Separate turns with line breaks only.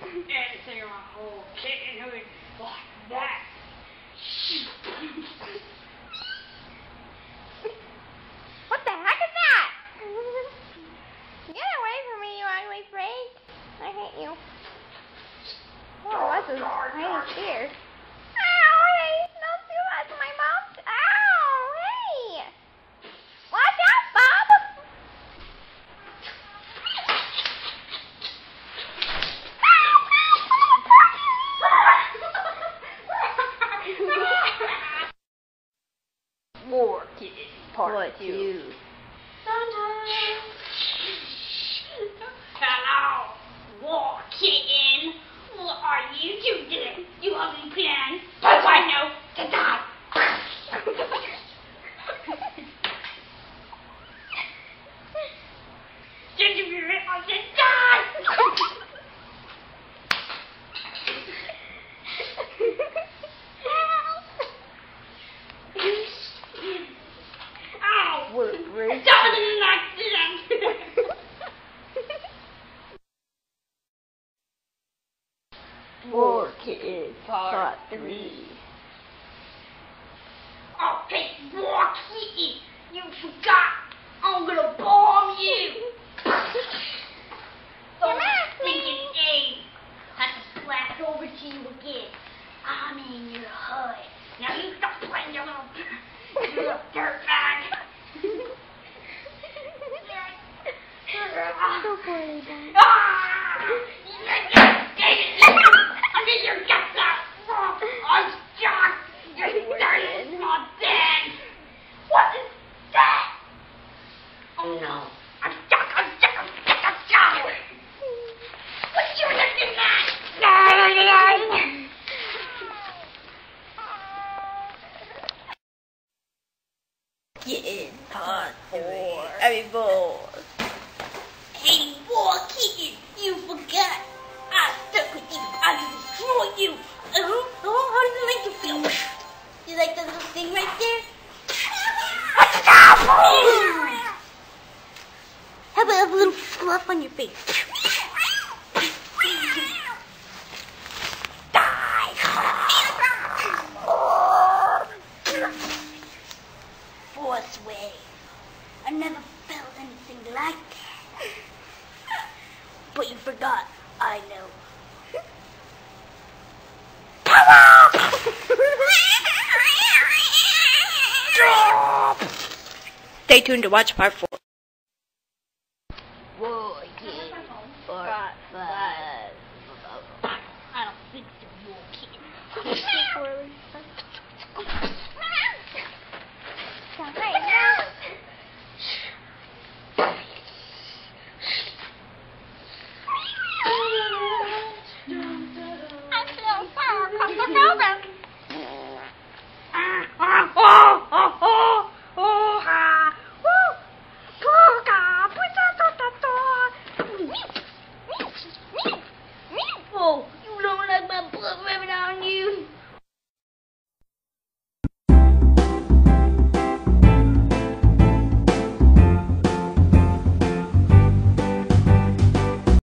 Anything on a whole kitten who is like that.
What the heck is that? Get away from me, you ugly freak. I hate you. Oh, that's a tiny spear. Ow, hey, don't do that to my mom. Ow, hey. Watch out, Bob.
War Kitten Part 2. Hello, War Kitten. What are you two doing? You ugly plan. Yes, I know. To die. Did you hear it? I said die.
What a great
That was an accident.
War Kitten Part 3.
Okay, War Kitten, you forgot. I'm gonna bomb you.
Come on,
Thinking aim. Have to splash over to you again. I'm in your hood. Now you stop playing your little dirtbag.
So funny, Dad.
I need your guts out. I'm stuck. You're not dead. What is that? Oh no. I'm stuck. What you looking at?
Kitten Part 4. I mean, 4.
Hey, War Kitten, you forgot. I stuck with you. I will destroy you. How does it make you feel? You like that little thing right there? How about a little fluff on your face? Die! Fourth wave. I never felt anything like that. But you forgot. I know.
Stay tuned to watch Part 4.